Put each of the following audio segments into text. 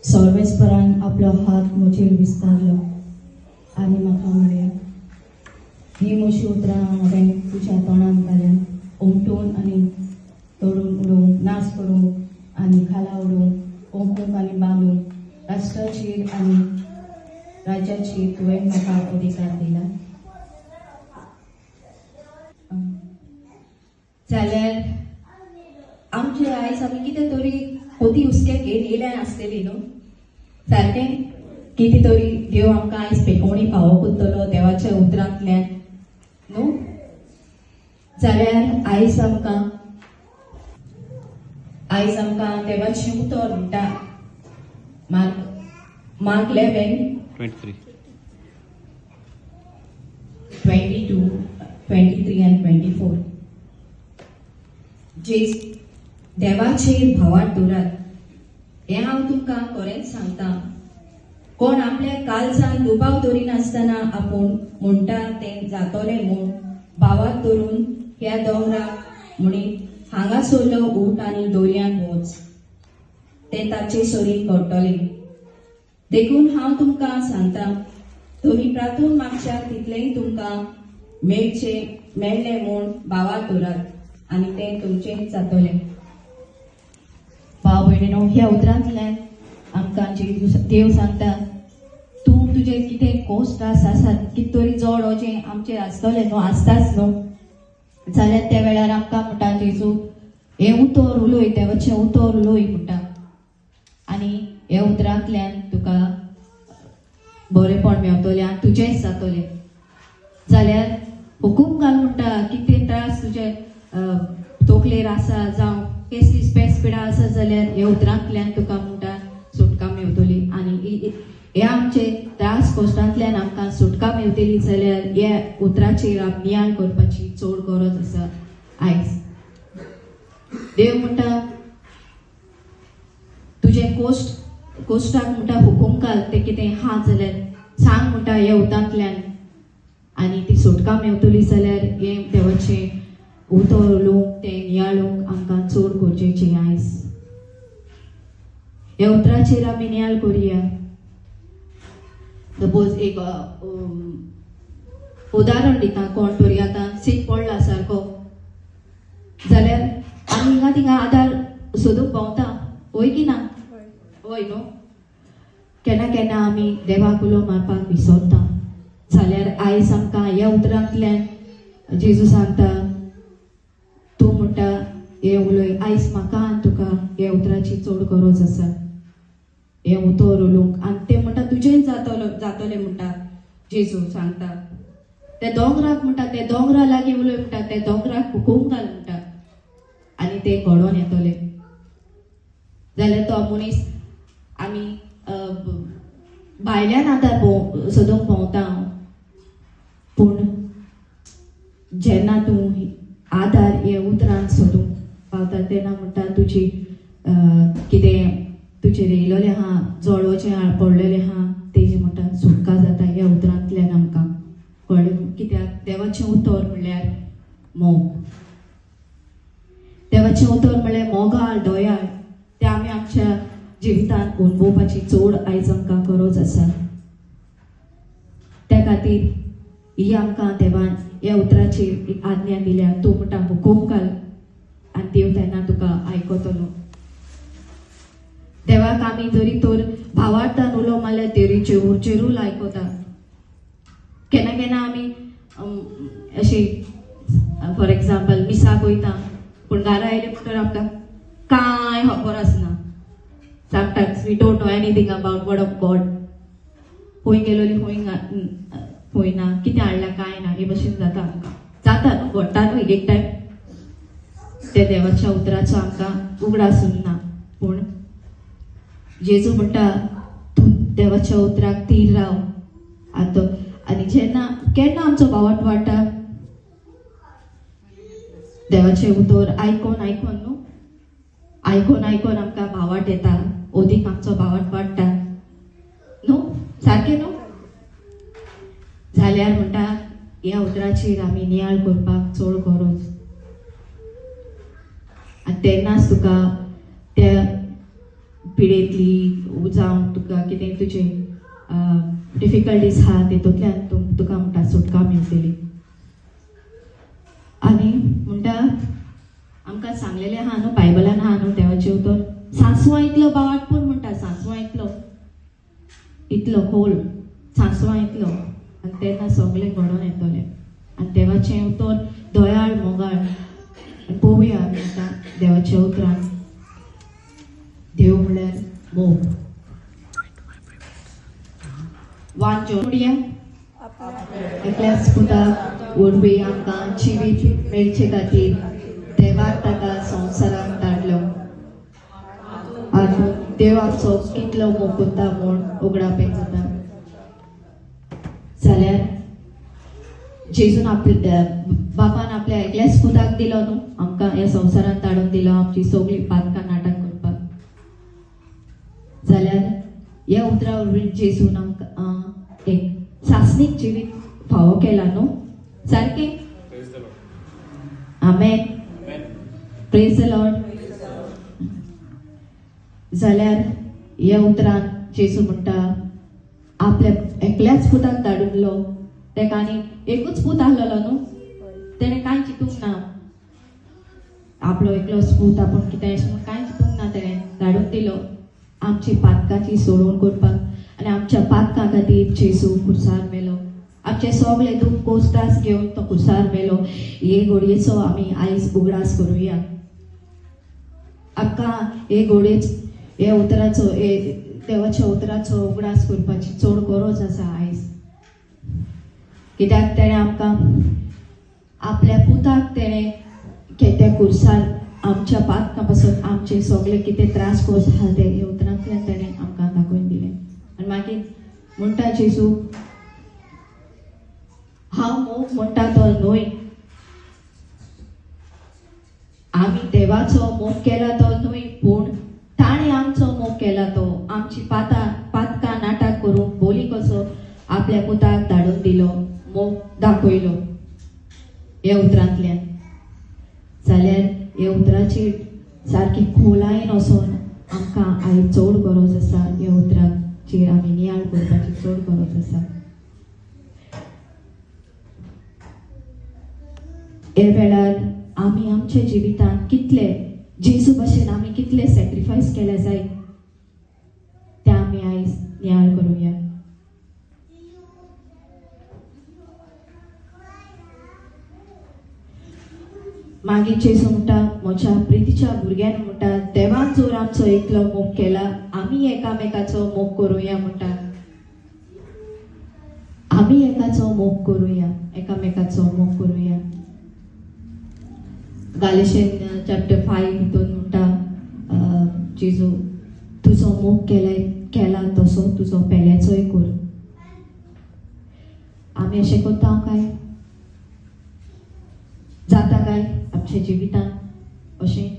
सर्वेस्परान आपलो हात म्हजेर विस्तारलो आनी म्हाका म्हणलें, ही म्हजी उतरां हांवें तुज्या तोंडान घाल्यान उमटून आनी तोडून उडोवंक, नाच करूंक आनी खाला उडोवंक, ओंकूंक आनी बांदूंक राष्ट्राचेर आनी राज्याचेर तुवें म्हाका अधिकार दिला. जाल्यार आमचे आयज आमी कितें तरी कोती हुस्के घेवन येयल्या आसतली न्हू. सारकें कितें तरी देव आमकां आयज पेकोवणी फावो कोत्तलो देवाच्या उतरांतल्यान न्हू. जाल्यार आयज आमकां देवाचें उतर म्हणटा मार्क 11:22, 23 and 24. देवाचेर भावार दवरात हें हांव तुमकां खरेंच सांगता. कोण आपल्या काळजान दुबाव दवरिनासतना आपूण म्हणटा तें जातोलें म्हूण भावार धरून ह्या दोंगराक म्हणीत हांगा सोलो उठ आनी दोरयान वच, तें ताचे सोरी करतलें. देखून हांव तुमकां सांगता, तुमी प्रार्थून मागच्या तितलेंय तुमकां मेळ्ळें म्हूण भावार दवरात आनी तें तुमचें जातलें. भाव भयणीनो, ह्या उतरांतल्यान आमकां देव सांगता, तूं तुजें कितें कोस्ट आसात, कितें तरी जड जें आमचेर आसतलें न्हू, आसताच न्हू, जाल्यार त्या वेळार आमकां म्हणटा जेजू हें उतर उलय, देवाचें उतर उलय म्हणटा. आनी ह्या उतरांतल्यान तुका बरेंपण मेवतलें आनी तुजेंच जातलें. जाल्यार हुकूम घाल म्हणटा, कितें त्रास तुजे तोकलेर आसा जावं कसली स्पेस आसा जाल्यार ह्या उतरांतल्यान तुका म्हणटा सुटका मेवतली. आनी ह्या आमचे त्रास कश्टांतल्यान आमकां सुटका मेवतली जाल्यार ह्या उतराचेर नियाळ करपाची चड गरज आसा. आयज देव म्हणटा तुजें कोश्टाक म्हणटा हुकूम घाल, तें कितें हा जाल्यार सांग म्हणटा ह्या उतरांतल्यान, आनी ती सुटका मेवतली. जाल्यार हें देवाचें उतर उलोवंक, तें नियाळूंक आमकां चड गरजेचें आयज. ह्या उतराचेर आमी नियाळ करुया. सपोज एक उदाहरण दिता, कोण तरी आतां सीक पडला सारको जाल्यार आमी हिंगा थिंगा आदार सोदूंक भोंवता, वय की ना? वय न्हू. केन्ना केन्ना आमी देवाक उलो मारपाक विसरता. जाल्यार आयज आमकां ह्या उतरांतल्यान जेजू सांगता, तूं म्हणटा हें उलय. आयज म्हाका आनी तुका ह्या उतराची चड गरज आसा, हें उतर उलोवंक. आनी तें म्हणटा तुजें जातलें म्हणटा जेजू सांगता. त्या दोंगराक म्हणटा त्या दोंगरा लागीं उलय म्हणटा, त्या दोंगराक हुकूम घाल म्हणटा आनी तें घडोवन येतलें. जाल्यार तो मनीस आमी भायल्यान आदार सोदूंक भोंवता, पूण जेन्ना तूं आदार हे उतरान सोदूंक पावता तेन्ना म्हणटा तुजी कितें तुजेर येयलेलें आहा, जळोचें पडलेलें आहा, तेजी म्हणटा सुटका जाता ह्या उतरांतल्यान आमकां कळ्ळें. कित्याक देवाचें उतर म्हणल्यार मोग. देवाचें उतर म्हणल्यार मोगाळ दोयाळ. तें आमी आमच्या जिवितांत अणभवपाची चड आयज आमकां गरज आसा. त्या खातीर ही आमकां देवान ह्या उतराचेर एक आज्ञा दिल्या, तूं म्हणटा हुकूम घाल आनी देव तेन्ना तुका आयकतलो. देवाक आमी जरी तर भावार्थान उलो मारल्यार तेरीचेरूच आयकता. केन्ना केन्ना आमी अशें फॉर एग्जाम्पल मिसाक वयता, पूण घरा आयले म्हणटकीर आमकां कांय खबर आसना. Sometimes we don't know anything about word of God. खंय गेलोली खंय ना, कितें हाडलां कांय ना, हे भशेन जाता आमकां. जाता न्हू, घडटा न्हू एक टायम. त्या देवाच्या उतराचो आमकां उगडास उरना. पूण जेजू म्हणटा तूं देवाच्या उतराक तीर राव. आनी जेन्ना केन्ना आमचो भावार्थ वाडटा, देवाचें उतर आयकोन न्हू, आयकोन आमकां भावार्थ येता, ओदीक आमचो भावार्थ वाडटा न्हू. सारकें न्हू. जाल्यार म्हणटा ह्या उतराचेर आमी नियाळ करपाक चड गरज. आनी तेन्नाच तुका त्या पिडेंतली जावं तुका कितें तुजे डिफिकल्टीज आहा तितूंतल्यान तुका म्हणटा सुटका मेळटली. आनी म्हणटा आमकां सांगलेलें आहा न्हू बायबलान आहा न्हू देवाचें उतर सांसवां इतलो बावाटपूर म्हणटा सांसवां इतलो खोल सांसवां इतलो आनी तेन्ना सगळें घडोवन येतलें आनी देवाचें उतर दोयाळ मोगाळ पळोवया आमी आतां देवाच्या उतरान. देव म्हणल्यार मोग वांचोडया एकल्याच पुताक उर्बी आमकां जिवीत मेळचे खातीर देवाक ताका संवसारांत धाडलो आनी देवाचो कितलो मोग उरता म्हूण उगडावपेक जाता. जाल्यार जेजून आपल्या बापान आपल्या एकल्याच पुताक दिलो न्हू आमकां ह्या संवसारांत धाडून दिलो आमची सगळीं पातकां नाटक करपाक. जाल्यार ह्या उतरा वरवीं जेजून आमकां एक सासणीक जिवीत फावो केला न्हू सारकें. आमेन. Praise the Lord. जाल्यार ह्या उतरान जेजू म्हणटा आपल्या एकल्याच पुताक धाडूनलो तेका आनी एकूच पूत आहलोलो न्हू तेणें कांय चिंतूंक ना आपलो एकलोच पूत आपूण कितें अशें म्हूण कांय चिंतूंक ना तेणें धाडून दिलो आमची पातकांची सोडवण करपाक आनी आमच्या पातकां खातीर जेजू खुर्सार मेलो. आमचे सगळे दूख कोस्तास घेवन तो खुर्सार मेलो. हे घडयेचो आमी आयज उगडास करुया. आमकां हे घडयेच हे उतराचो हे देवाच्या उतराचो उगडास करपाची चड गरज आसा आयज. कित्याक तेणें आमकां आपल्या पुताक तेणें ते खुर्सार आमच्या पातकां पासून आमचे सगळे कितें त्रास कोस आहा ते हे उतरांतल्यान तेणें आमकां दाखोवन दिलें. आनी मागीर म्हणटा जेजू हांव मोग म्हणटा तो न्हय आमी देवाचो मोग केला तो न्हय पूण ताणें आमचो मोग केला तो आमची पातकां नाटक करून बोली कसो आपल्या पुताक धाडून दिलो मोग दाखयलो ह्या उतरांतल्यान. जाल्यार हे उतराची सारकी खोलायेन वचोन आमकां आयज चड गरज आसा. ह्या उतराचेर आमी नियाळ करपाची चड गरज आसा. हे वेळार आमी आमच्या जिवितांत कितले जेजू भाशेन आमी कितले सॅक्रिफायस केले जाय ते आमी आयज नियाळ करुया. मागीर जेजू म्हणटा म्हज्या प्रितीच्या भुरग्यान म्हणटा देवान जोर आमचो एकलो मोग केला आमी एकामेकाचो मोग करुया म्हणटा. आमी एकाचो मोग करुया एकामेकाचो मोग करुया. गालेशियन चॅप्टर 5 हितून म्हणटा जेजू तुजो मोग केला तसो तुजो पेल्याचोय कर. आमी अशें करता काय जाता काय आमच्या जिवितांत अशें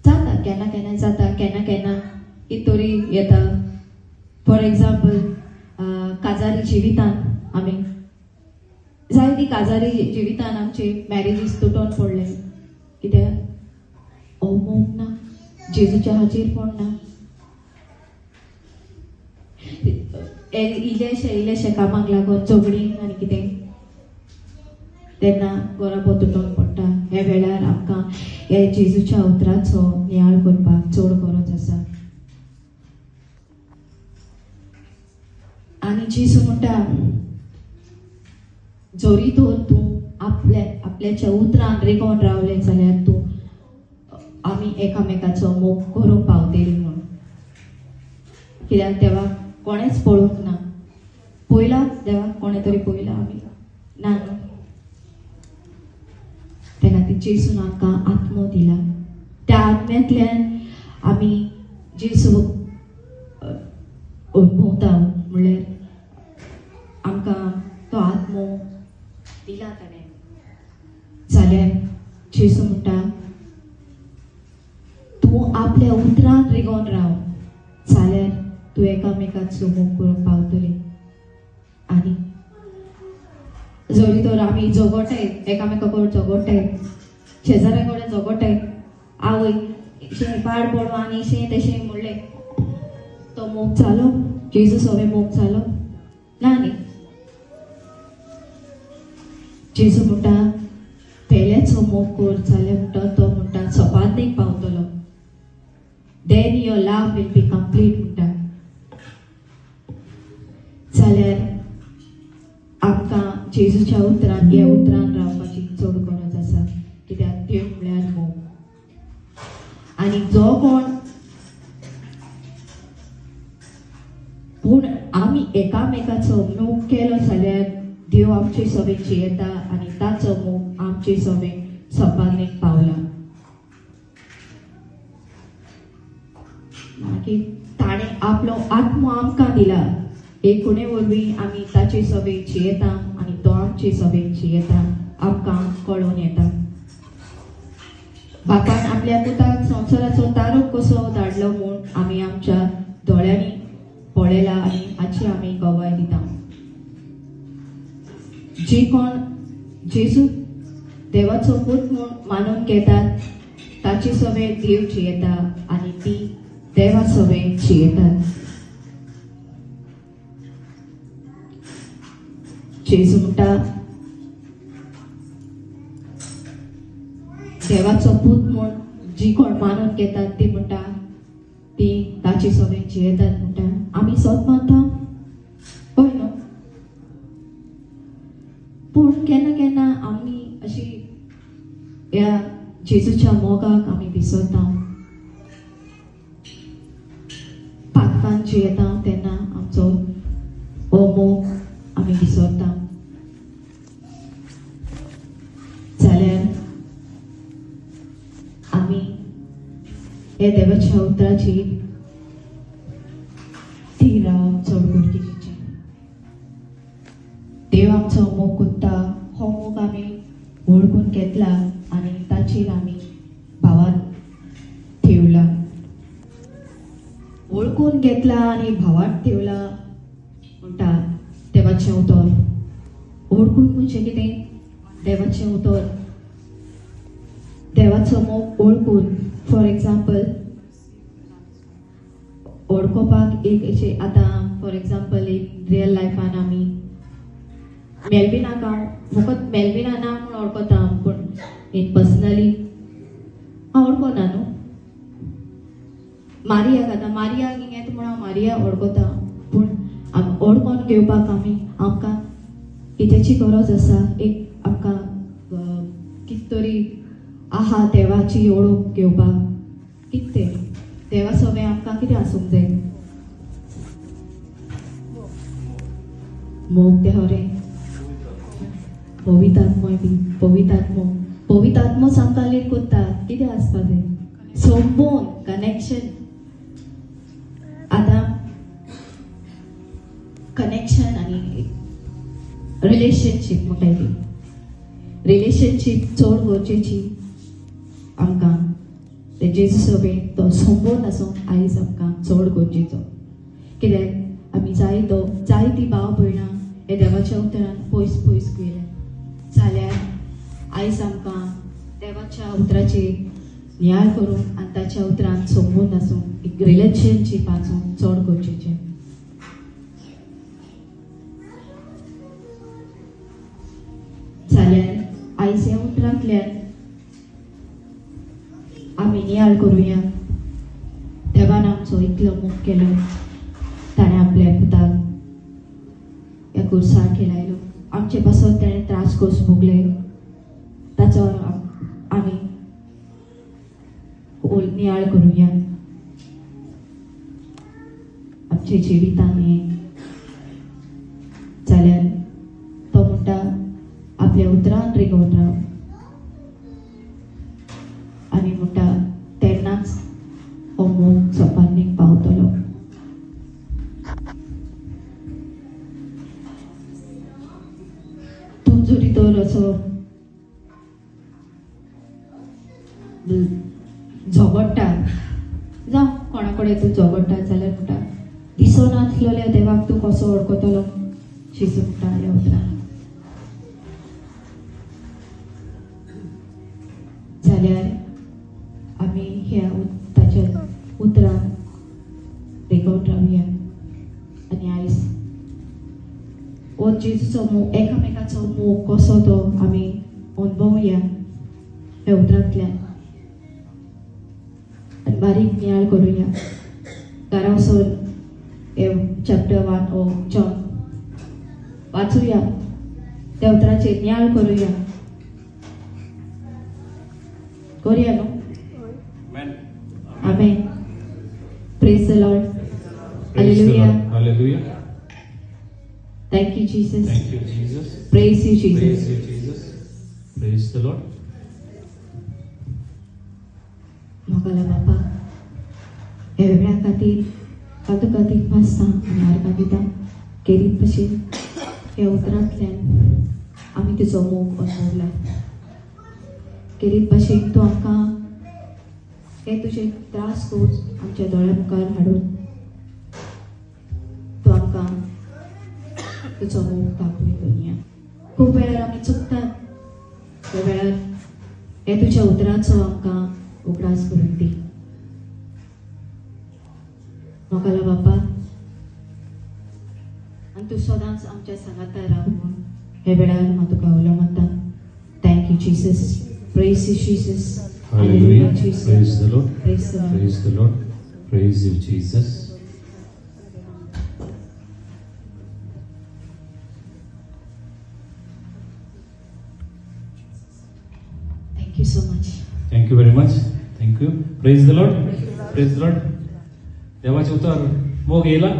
जाता केन्ना जाता केन्ना तरी येता. फॉर एग्जाम्पल काजारी जिवितांत आमी जायती काजारी जिवितांत आमचे मॅरेजीस तुटोन पडले कित्याक मोग ना जेजूच्या हाचेर पडना. इल्लेशे कामाक लागून झगडीं आनी कितें तेन्ना बरोबर तुटोन पडटा. ह्या वेळार आमकां हे जेजूच्या उतराचो नियाळ करपाक चड गरज आसा. आनी जेजू म्हणटा जोरी तर तूं आपल्याच्या उतरान रिगोवन रावले जाल्यार तूं आमी एकामेकाचो मोग करूंक पावतली म्हूण. कित्याक देवाक कोणेच पळोवंक ना. पळयला देवाक कोणे तरी पळयला आमी ना न्हू. त्या खातीर जेजून आमकां आत्मो दिला. त्या आत्म्यांतल्यान आमी जेजू भोंवता म्हणल्यार आमकां तो आत्मो दिला ताणें. जाल्यार जेजू म्हणटा तूं आपल्या उतरान रिगोवन राव जाल्यार तूं एकामेकाचो मोग करूंक पावतली. आनी जरी तर आमी झगडटाय एकामेका कडेन झगडटाय शेजाऱ्या कडेन झगडटाय आवय शे पाड पडो आनी शे तशें म्हणलें तो मोग जालो जेजूस हवे मोग जालो ना न्ही जेजू म्हणटा पयलेचो मोग कर जाल्यार म्हणटा तो म्हणटा सोपादनेक पावतलो then your love will be complete म्हणटा जाल्यार आमकां जेजूच्या उतरान ह्या उतरान रावपाची चड गरज आसा कित्याक देव म्हळ्यार मोग आनी जो कोण पूण आमी एकामेकाचो मोग केलो जाल्यार देव आमचे सवेची येता आनी ताचो मोग आमचे सवे सोपादनेक पावला मागीर ताणें आपलो आत्मो आमकां दिला एक कोणे वरवीं आमी ताचे सवेची येता आनी तो आमचे सवेची येता आमकां कळोवन येता बापान आपल्या पुताक संवसाराचो तारो कसो धाडलो म्हूण आमी आमच्या दोळ्यांनी पळयला आनी हाची आमी गवाय दिता जी कोण जेजू देवाचो पूत म्हूण मानून घेतात ताची सवे देवची येता आनी ती देवा सवेची येतात जेजू म्हणटा देवाचो पूत म्हूण जी कोण मानून घेतात ती म्हणटा ती ताची सवेची येतात म्हणटा आमी सोद मानता हय न्हू पूण केन्ना केन्ना आमी अशी ह्या जेजूच्या मोगाक आमी विसरता पातकान जी येता तेन्ना आमचो हो मोग आमी विसरता जाल्यार आमी हे देवाच्या उतराची ती राव चड गरजेची देव आमचो मोग कोत्ता हो मोग आमी ओळखून घेतला आनी ताचेर आमी भावान ठेवला ओळखून घेतला आनी भावान ठेवला म्हणटा देवाचें उतर ओळखून म्हणजे कितें देवाचें उतर देवाचो मोग ओळखून फॉर एग्जाम्पल ओळखोपाक एक अशें आतां फॉर एग्जाम्पल एक रियल लायफान आमी मेलविनाक हांव फकत मेलविना ना म्हूण ओळखता पूण इन पर्सनली हांव ओळखना न्हू मारियाक आतां मारियाक येता म्हूण हांव मारिया ओळखता पूण ओळखोन घेवपाक आमकां कितेंची गरज आसा एक आमकां कितें तरी आहा देवाची ओळख घेवपाक कितें तें देवा सवें आमकां कितें आसूंक जाय मोग ते खरें पवित्रात्मय बी पवित्रात्मो आमकां लीड कोत्ता कितें आसपा जाय संबोन कनेक्शन आतां कनेक्शन आनी रिलेशनशीप म्हणटाय ती रिलेशनशीप चड गरजेची आमकां ते जेजू सवे तो संबोध आसूंक आयज आमकां चड गरजेचो कित्याक आमी जायतीं भाव भयणां हे देवाच्या उतरान पयस पयस गेले जाल्यार आयज आमकां देवाच्या उतराचेर न्याय करून आनी ताच्या उतरान संबोध आसूंक एक रिलेशनशीप आसूंक चड गरजेचें जाल्यार आयज ह्या उतरांतल्यान आमी नियाळ करुया देवान आमचो इतलो मोग केलो ताणें आपल्या पुताक ह्या कुर्सार खेळायलो आमचे पासून ताणें त्रास कस भोगले ताचो आमी नियाळ करुया आमचे जिवितान हें जाल्यार तो म्हणटा आपल्या उतरान रिगोवन राव आनी म्हणटा तेन्नाच हो मोग सोपादनेक पावतलो तूं जरी तर असो झगडटा जावं कोणा कडेन तूं झगडटा जाल्यार म्हणटा दिसनासलेल्या देवाक तूं कसो वळखतलो जेजू म्हणटा ह्या उतरान जाल्यार आमी ह्या उतरान रेकॉर्ड रावया आनी आयज हो जेजूचो मोग एकामेकाचो मोग कसो तो आमी अनुभवया हे उतरांतल्यान आनी बारीक नियाळ करुया घरा वचून हे चॅप्टर 1 ऑफ जॉन वाचुया त्या उतराचेर नियाळ करुया करुया न्हू Amen. Praise the Lord. Praise the Hallelujah. Lord. Hallelujah. Thank you, Jesus. Thank you, Jesus. Praise you, Jesus. Praise you, Jesus. Praise the Lord. मोगाला बापा हे वेगळ्या खातीर कातू कातीक भासता आनी आर्गां दिता केरीत भशेन हे उतरांतल्यान आमी तुजो मोग अनुभवला केरीत भशेन तूं आमकां हे तुजे त्रास कोच आमच्या दोळ्या मुखार हाडून तूं आमकां तुजो मोग दाखोवन दुनिया खूब वेळार आमी चुकतात त्या वेळार हे तुज्या उतराचो आमकां उगडास करून दी मोगाला बापा आनी तूं सदांच आमच्या सांगाता राव म्हूण हे वेळार हांव तुका उलो म्हणटा thank you Jesus praise you Jesus Hallelujah. Praise the Lord. Praise the Lord. Praise the Lord. Praise you, Jesus. Thank you so much. Thank you very much. Thank you. Praise the Lord. Praise the Lord. देवाचे उतर मोग येला